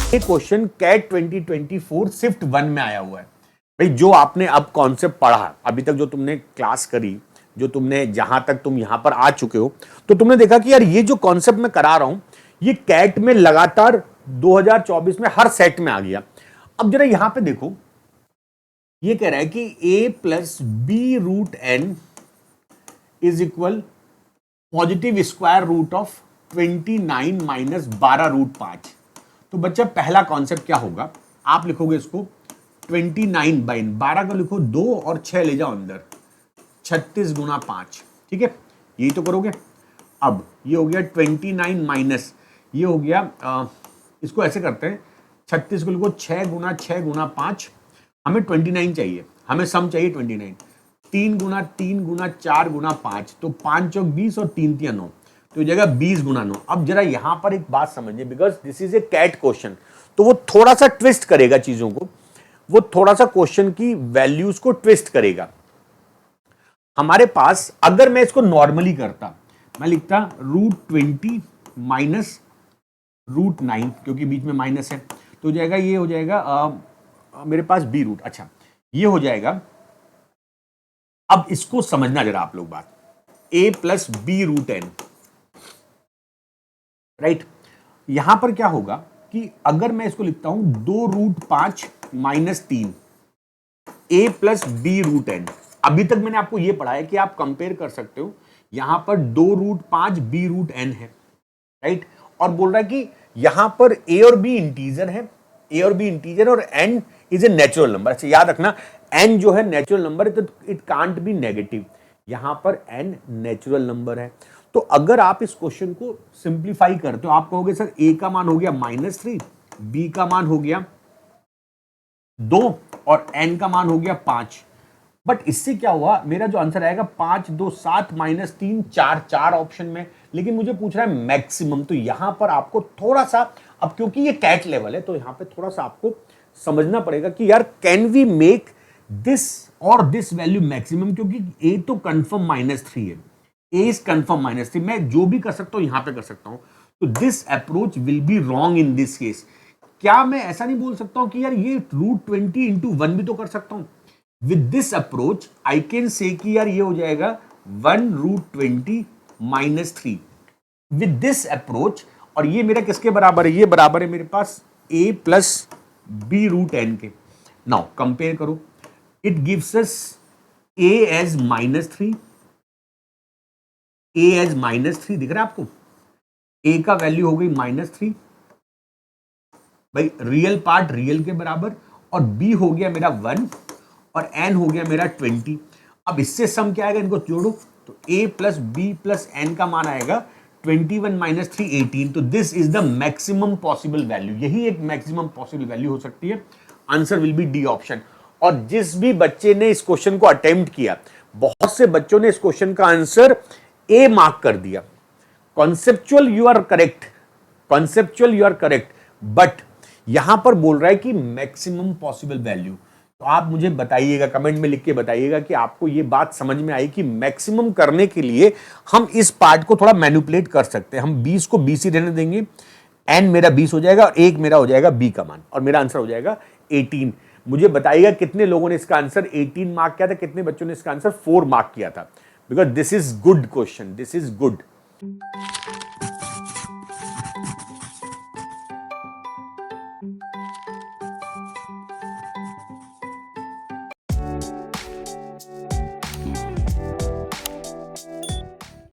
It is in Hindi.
ये क्वेश्चन कैट 2024 शिफ्ट 1 में आया हुआ है। भाई जो आपने अब कॉन्सेप्ट पढ़ा, अभी तक जो तुमने क्लास करी, जो तुमने जहां तक तुम यहां पर आ चुके हो, तो तुमने देखा कि यार ये जो कॉन्सेप्ट मैं करा रहा हूं ये कैट में लगातार 2024 में हर सेट में आ गया। अब जरा यहां पे देखो, ये कह रहा है कि a plus B root N is equal positive square root of 29 minus 12 root 5। तो बच्चा पहला कॉन्सेप्ट क्या होगा, आप लिखोगे इसको 29 बाई 12 का लिखो 2 और 6 ले जाओ अंदर, 36 गुना 5। ठीक है, यही तो करोगे। अब ये हो गया 29 माइनस, ये हो गया इसको ऐसे करते हैं, 36 को लिखो 6 गुना 5, हमें 29 चाहिए, हमें सम चाहिए 29। 3 गुना 4 गुना 5, तो 5 चौक 20 और 3 तिया 9, तो जगह 20 गुना 9। अब जरा यहां पर एक बात समझिए, because this is a CAT question, तो वो थोड़ा सा ट्विस्ट करेगा चीजों को, वो थोड़ा सा क्वेश्चन की वैल्यूज को ट्विस्ट करेगा। हमारे पास अगर मैं इसको नॉर्मली करता, मैं लिखता √20 माइनस √9, क्योंकि बीच में माइनस है, तो जाएगा ये हो जाएगा मेरे पास बी रूट। अच्छा, ये हो जाएगा। अब इसको समझना जरा आप लोग बात, a plus B root n, right. यहां पर क्या होगा कि अगर मैं इसको लिखता हूं 2√5 minus 3, a plus B root n. अभी तक मैंने आपको यह पढ़ा है कि आप कंपेयर कर सकते हो, यहां पर 2√5 बी रूट एन है, राइट। और बोल रहा है कि यहां पर a और b इंटीजर है, a और b इंटीजर, और n is a natural number. अच्छा याद रखना, n जो है नेचुरल नंबर है, तो इट कांट बी नेगेटिव। यहां पर n नेचुरल नंबर है। तो अगर आप इस क्वेश्चन को सिंप्लीफाई करते हो, आप कहोगे सर a का मान हो गया -3, b का मान हो गया 2 और n का मान हो गया 5। बट इससे क्या हुआ, मेरा जो आंसर आएगा 5 2 7 माइनस 3 4, 4 ऑप्शन में, लेकिन मुझे पूछ रहा है मैक्सिमम। तो यहां पर आपको थोड़ा सा, अब क्योंकि ये कैट लेवल है, तो यहां पे थोड़ा सा आपको समझना पड़ेगा कि यार कैन वी मेक दिस और दिस वैल्यू मैक्सिमम, क्योंकि a तो कंफर्म -3 है, a इज कंफर्म -3, मैं जो भी कर सकता हूं यहां पे कर सकता हूं। तो this approach will be wrong in this case. क्या मैं ऐसा नहीं बोल सकता हूं कि यार ये √20 इंटू 1 भी तो कर सकता हूं? With this approach I can say कि यार ये हो जाएगा 1√20 माइनस 3 विद दिस अप्रोच। और ये मेरा किसके बराबर है, ये बराबर है मेरे पास a plus B root n के। नाउ कंपेयर करो, it gives us a as -3, a as -3 दिख रहा है आपको, a का वैल्यू हो गई -3, भाई रियल पार्ट रियल के बराबर, और b हो गया मेरा 1 और n हो गया मेरा 20। अब इससे सम क्या आएगा, इनको जोड़ो, तो a plus b plus n का मान आएगा 21 माइनस 3 18। तो this is the maximum possible value, यही एक मैक्सिमम पॉसिबल वैल्यू हो सकती है। Answer will be D option. और जिस भी बच्चे ने इस क्वेश्चन को अटेम्प्ट किया, बहुत से बच्चों ने इस क्वेश्चन का आंसर ए मार्क कर दिया। Conceptual you are correct, conceptual you are correct, but यहां पर बोल रहा है कि मैक्सिमम पॉसिबल वैल्यू। तो आप मुझे बताइएगा, कमेंट में लिख के बताइएगा कि आपको ये बात समझ में आई कि मैक्सिमम करने के लिए हम इस पार्ट को थोड़ा मैनिपुलेट कर सकते हैं। हम 20 को 20 ही रहने देंगे, n मेरा 20 हो जाएगा और 1 मेरा हो जाएगा b का मान, और मेरा आंसर हो जाएगा 18। मुझे बताइएगा कितने लोगों ने इसका आंसर 18 मार्क किया था, कितने बच्चों ने इसका आंसर 4 मार्क किया था, because this is good question, this is good.